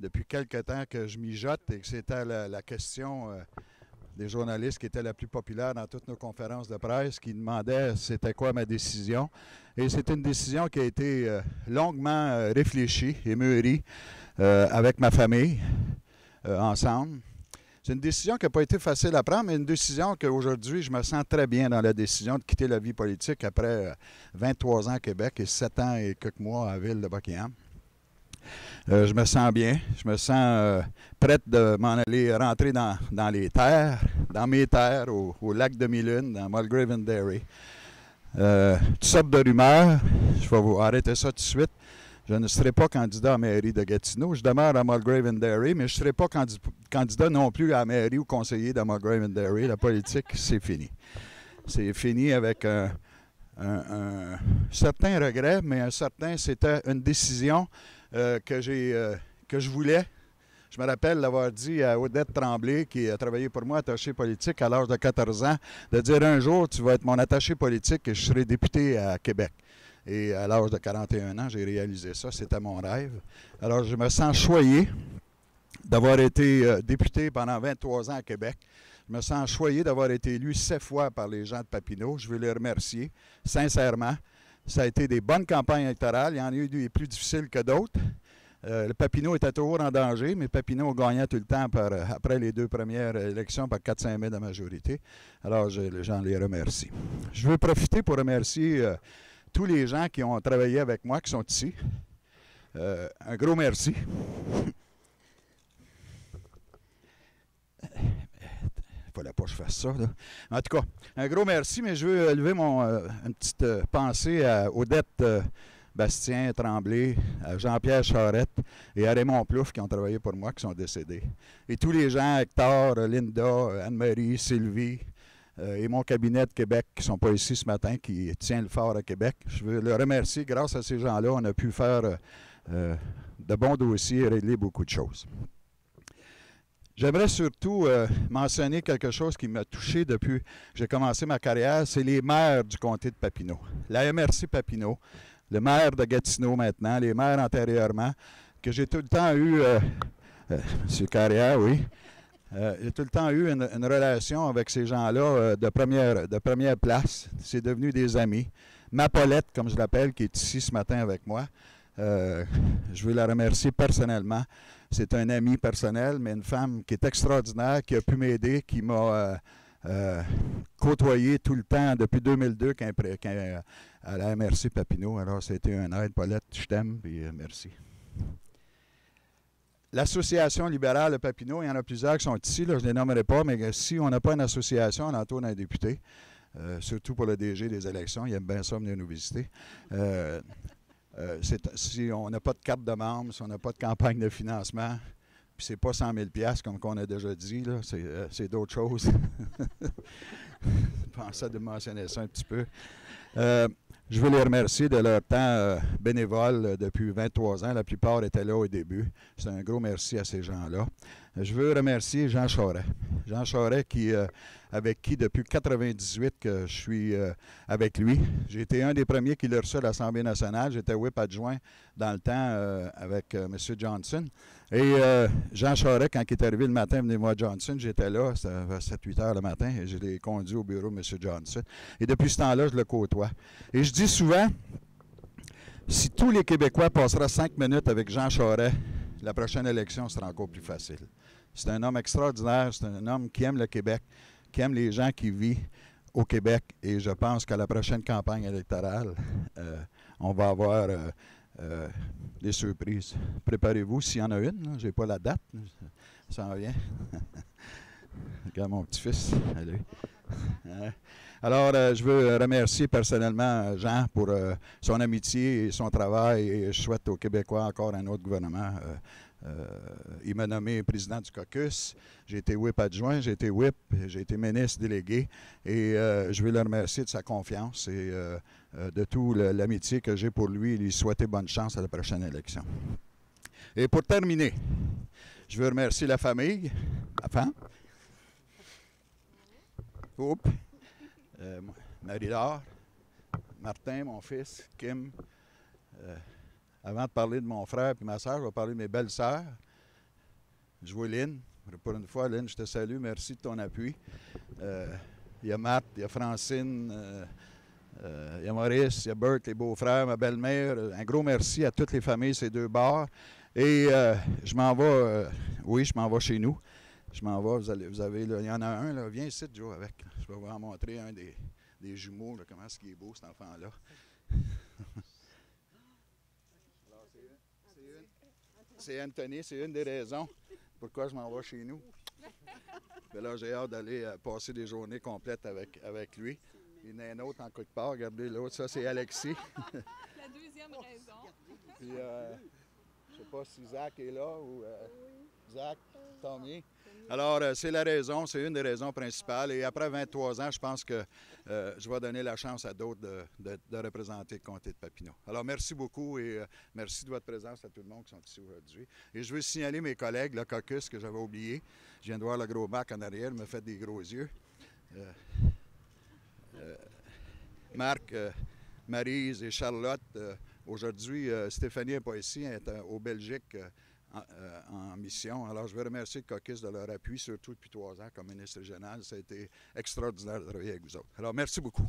depuis quelque temps que je mijote et que c'était la question des journalistes qui était la plus populaire dans toutes nos conférences de presse, qui demandaient c'était quoi ma décision. Et c'est une décision qui a été longuement réfléchie et mûrie avec ma famille, ensemble. C'est une décision qui n'a pas été facile à prendre, mais une décision qu'aujourd'hui, je me sens très bien dans la décision de quitter la vie politique après 23 ans à Québec et 7 ans et quelques mois à la ville de Buckingham. Je me sens bien, je me sens prête de m'en aller rentrer dans les terres, dans mes terres, au lac de Mylune, dans Mulgrave and Dairy. Toutes sortes de rumeurs, je vais vous arrêter ça tout de suite. Je ne serai pas candidat à la mairie de Gatineau. Je demeure à Mulgrave and Dairy, mais je ne serai pas candidat non plus à la mairie ou conseiller de Mulgrave and Dairy. La politique, c'est fini. C'est fini avec un certain regret, mais c'était une décision que je voulais. Je me rappelle l'avoir dit à Odette Tremblay, qui a travaillé pour moi, attaché politique à l'âge de 14 ans, de dire un jour, tu vas être mon attaché politique et je serai député à Québec. Et à l'âge de 41 ans, j'ai réalisé ça. C'était mon rêve. Alors, je me sens choyé d'avoir été député pendant 23 ans à Québec. Je me sens choyé d'avoir été élu 7 fois par les gens de Papineau. Je veux les remercier, sincèrement. Ça a été des bonnes campagnes électorales. Il y en a eu des plus difficiles que d'autres. Le Papineau était toujours en danger, mais Papineau gagnait tout le temps après les 2 premières élections par 400 000 de majorité. Alors, j'en les remercie. Je veux profiter pour remercier tous les gens qui ont travaillé avec moi, qui sont ici. Un gros merci. Il ne fallait pas que je fasse ça, là. En tout cas, un gros merci, mais je veux lever une petite pensée à Odette Bastien Tremblay, à Jean-Pierre Charette et à Raymond Plouffe qui ont travaillé pour moi, qui sont décédés. Et tous les gens, Hector, Linda, Anne-Marie, Sylvie, et mon cabinet de Québec, qui ne sont pas ici ce matin, qui tient le fort à Québec. Je veux le remercier. Grâce à ces gens-là, on a pu faire de bons dossiers et régler beaucoup de choses. J'aimerais surtout mentionner quelque chose qui m'a touché depuis que j'ai commencé ma carrière, c'est les maires du comté de Papineau. La MRC Papineau, le maire de Gatineau maintenant, les maires antérieurement, que j'ai tout le temps eu, M. Carrière, oui, j'ai tout le temps eu une relation avec ces gens-là de première place. C'est devenu des amis. Ma Paulette, comme je l'appelle, qui est ici ce matin avec moi, je veux la remercier personnellement. C'est un ami personnel, mais une femme qui est extraordinaire, qui a pu m'aider, qui m'a côtoyé tout le temps depuis 2002 à la MRC Papineau. Alors, c'était un aide. Paulette, je t'aime, et merci. L'Association libérale de Papineau, il y en a plusieurs qui sont ici, là, je ne les nommerai pas, mais si on n'a pas une association, on entoure un député, surtout pour le DG des élections, il aime bien ça venir nous visiter. Si on n'a pas de carte de membre, si on n'a pas de campagne de financement, puis c'est pas 100 000 $ comme qu'on a déjà dit, là, c'est d'autres choses. Je pensais de mentionner ça un petit peu. Je veux les remercier de leur temps bénévole depuis 23 ans. La plupart étaient là au début. C'est un gros merci à ces gens-là. Je veux remercier Jean Charest. Jean Charest, avec qui, depuis 1998, que je suis avec lui. J'ai été un des premiers qui l'a reçu à l'Assemblée nationale. J'étais whip adjoint dans le temps avec M. Johnson. Et Jean Charest, quand il est arrivé le matin, venez voir Johnson, j'étais là, c'était à 7-8 heures le matin, et je l'ai conduit au bureau de M. Johnson. Et depuis ce temps-là, je le côtoie. Et je dis souvent, si tous les Québécois passeraient 5 minutes avec Jean Charest, la prochaine élection sera encore plus facile. C'est un homme extraordinaire, c'est un homme qui aime le Québec, qui aime les gens qui vivent au Québec. Et je pense qu'à la prochaine campagne électorale, on va avoir des surprises. Préparez-vous s'il y en a une. Je n'ai pas la date. Ça en vient. Regarde mon petit-fils. Allez. Alors, je veux remercier personnellement Jean pour son amitié et son travail. Et je souhaite aux Québécois encore un autre gouvernement. Il m'a nommé président du caucus. J'ai été whip adjoint, j'ai été whip, j'ai été ministre délégué. Et je veux le remercier de sa confiance et de tout l'amitié que j'ai pour lui et lui souhaiter bonne chance à la prochaine élection. Et pour terminer, je veux remercier la famille, ma femme, Marie-Laure, Martin, mon fils, Kim. Avant de parler de mon frère et ma soeur, je vais parler de mes belles-sœurs. Je vois Lynn. Pour une fois, Lynn, je te salue. Merci de ton appui. Il y a Matt, il y a Francine, il y a Maurice, il y a Bert, les beaux-frères, ma belle-mère. Un gros merci à toutes les familles, ces deux bars. Et je m'en vais, oui, je m'en vais chez nous. Je m'en vais, vous avez, là, il y en a un, là, viens ici, Joe, avec. Je vais vous en montrer un des jumeaux, là, comment est-ce qu'il est beau, cet enfant-là. Alors, c'est Anthony, c'est une des raisons pourquoi je m'en vais chez nous. Mais là, j'ai hâte d'aller passer des journées complètes avec lui. Il y en a un autre en quelque part, regardez l'autre, ça c'est Alexis. La deuxième raison. Puis, je ne sais pas si Zach est là ou Zach, Tommy. Alors, c'est la raison, c'est une des raisons principales. Et après 23 ans, je pense que je vais donner la chance à d'autres de représenter le comté de Papineau. Alors, merci beaucoup et merci de votre présence à tout le monde qui sont ici aujourd'hui. Et je veux signaler mes collègues, le caucus, que j'avais oublié. Je viens de voir le gros Mac en arrière, il me fait des gros yeux. Marc, Maryse et Charlotte. Aujourd'hui, Stéphanie n'est pas ici, elle est au Belgique en mission. Alors, je veux remercier le caucus de leur appui, surtout depuis 3 ans comme ministre régional. Ça a été extraordinaire de travailler avec vous autres. Alors, merci beaucoup.